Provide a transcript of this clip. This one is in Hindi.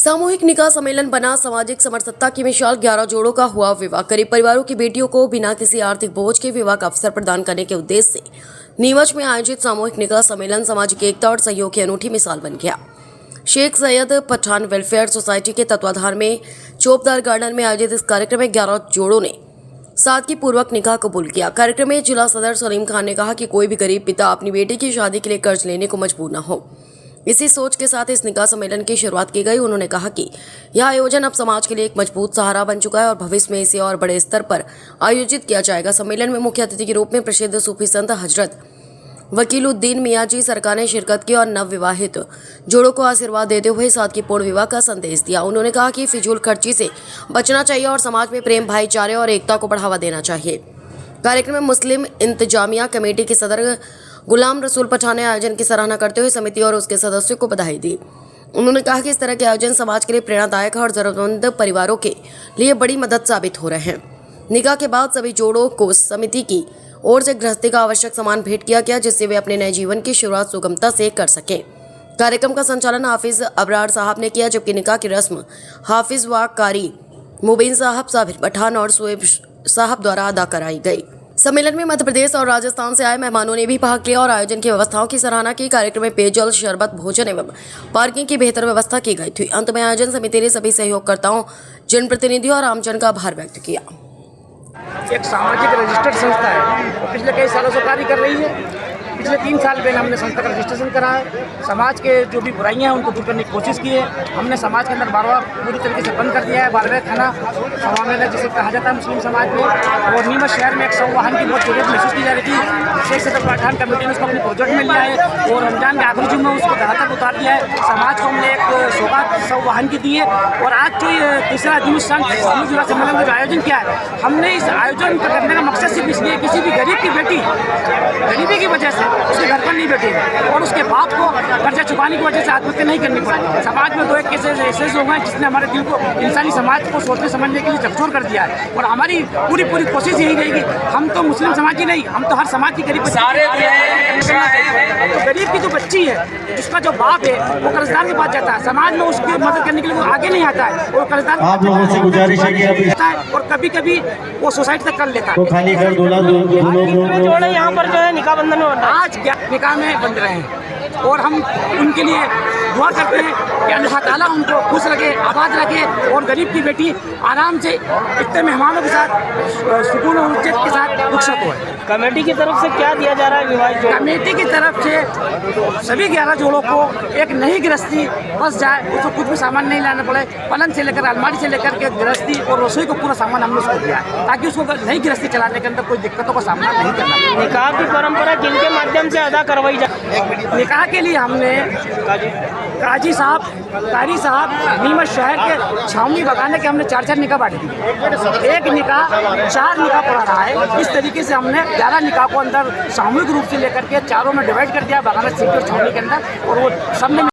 सामूहिक निकाह सम्मेलन बना सामाजिक समरसता की मिसाल। 11 जोड़ों का हुआ विवाह। गरीब परिवारों की बेटियों को बिना किसी आर्थिक बोझ के विवाह का अवसर प्रदान करने के उद्देश्य से नीमच में आयोजित सामूहिक निकाह सम्मेलन सामाजिक एकता और सहयोग की अनूठी मिसाल बन गया। शेख सैयद पठान वेलफेयर सोसाइटी के तत्वाधान में चौपदार गार्डन में आयोजित इस कार्यक्रम में 11 जोड़ों ने सादगीपूर्वक निकाह कबूल किया। कार्यक्रम में जिला सदर सलीम खान ने कहा कि कोई भी गरीब पिता अपनी बेटी की शादी के लिए कर्ज लेने को मजबूर न हो। इसी सोच के साथ इस निकाह सम्मेलन की शुरुआत की गई। उन्होंने कहा कि यह आयोजन अब समाज के लिए एक मजबूत सहारा बन चुका है और भविष्य में इसे और बड़े स्तर पर आयोजित किया जाएगा। सम्मेलन में मुख्य अतिथि के रूप में प्रसिद्ध सूफी संत हजरत वकीलुद्दीन मियाँ जी सरकार ने शिरकत की और नवविवाहित जोड़ों को आशीर्वाद देते हुए सादगीपूर्ण विवाह का संदेश दिया। उन्होंने कहा कि फिजूल खर्ची से बचना चाहिए और समाज में प्रेम, भाईचारे और एकता को बढ़ावा देना चाहिए। कार्यक्रम में मुस्लिम इंतजामिया कमेटी के सदर गुलाम रसूल पठान ने आयोजन की सराहना करते हुए समिति और उसके सदस्यों को बधाई दी। उन्होंने कहा कि इस तरह के आयोजन समाज के लिए प्रेरणादायक है और जरूरतमंद परिवारों के लिए बड़ी मदद साबित हो रहे हैं। निकाह के बाद सभी जोड़ों को समिति की ओर से गृहस्थी का आवश्यक सामान भेंट किया गया, जिससे वे अपने नए जीवन की शुरुआत सुगमता से कर सकें। कार्यक्रम का संचालन हाफिज अबरार साहब ने किया, जबकि निकाह की रस्म हाफिज व कारी मुबीन साहब, साबिर पठान और सुएब साहब द्वारा अदा कराई गई। सम्मेलन में मध्य प्रदेश और राजस्थान से आए मेहमानों ने भी भाग लिया और आयोजन की व्यवस्थाओं की सराहना की। कार्यक्रम में पेयजल, शरबत, भोजन एवं पार्किंग की बेहतर व्यवस्था की गई थी। अंत में आयोजन समिति ने सभी सहयोगकर्ताओं, जनप्रतिनिधियों और आमजन का आभार व्यक्त किया। एक सामाजिक रजिस्टर्ड संस्था है, पिछले कई सालों से कार्य कर रही है। पिछले 3 साल पहले हमने संस्था का रजिस्ट्रेशन करा है। समाज के जो भी बुराइयां हैं उनको दूर करने की कोशिश की है। हमने समाज के अंदर बारवा पूरी तरीके से बंद कर दिया है। 12वें खाना समावेश जिसे कहा जाता है मुस्लिम समाज में, और नीमच शहर में एक संवाहन की बहुत जरूरत महसूस की जा रही थी। शेख सैयद पठान कमेटी ने उसको अपने प्रोजेक्ट में लिया है और रमजान के आखिरी जुम्मे उसको धरा तक उतार दिया है। समाज को हमने एक सौगात संवाहन की दी है। और आज जो ये तीसरा सामूहिक सम्मेलन का आयोजन किया है, हमने इस आयोजन करने का मकसद सिर्फ इसलिए किसी भी गरीब की बेटी गरीबी की वजह से उसके घर पर नहीं बैठेगी और उसके बाप को कर्जा चुकाने की वजह से आत्महत्या नहीं करनी पड़े। समाज में 2-1 केसेस ऐसे लोग हैं जिसने हमारे दिल को, इंसानी समाज को सोचने समझने के लिए झकझोर कर दिया है। और हमारी पूरी कोशिश यही रहेगी, हम तो मुस्लिम समाज ही नहीं, हम तो हर समाज की गरीब तो गरीब की जो बच्ची है, जिसका जो बाप है वो कर्जदार के पास जाता है, समाज में उसकी मदद करने के लिए वो आगे नहीं आता है और कर्जदार आप लोगों से गुजारिश है कि और कभी वो सुसाइड तक कर लेता तो खाली कर दो यहाँ पर जो है निकाह बंधन आज निकाह में बंध रहे हैं और हम उनके लिए दुआ करते हैं कि अल्लाह ताला उनको खुश रखे, आबाद रखे और गरीब की बेटी आराम से इतने मेहमानों के साथ सुकून और इज्जत के साथ रुखसत हो। कमेटी की तरफ से क्या दिया जा रहा है विवाहित जोड़ों? कमेटी की तरफ से सभी 11 जोड़ों को एक नई गृहस्थी बस जाए, उसको कुछ भी सामान नहीं लाना पड़े। पलंग से लेकर अलमारी से लेकर के गृहस्थी और रसोई को पूरा सामान हमने उसको दिया है, ताकि उसको नई गृहस्थी चलाने के अंदर कोई दिक्कतों का सामना नहीं करना पड़े। निकाह की परंपरा किनके माध्यम से अदा करवाई जाए? निकाह के लिए हमने काजी साहब, कारी साहब, नीमच शहर के छावनी बगाने के हमने 4 निकाह बांट दिए। एक निकाह 4 निकाह पड़ा रहा है। इस तरीके से हमने 11 निकाह को अंदर सामूहिक रूप से लेकर के 4 में डिवाइड कर दिया बगाना सिटी और छावनी के अंदर, और वो सब ने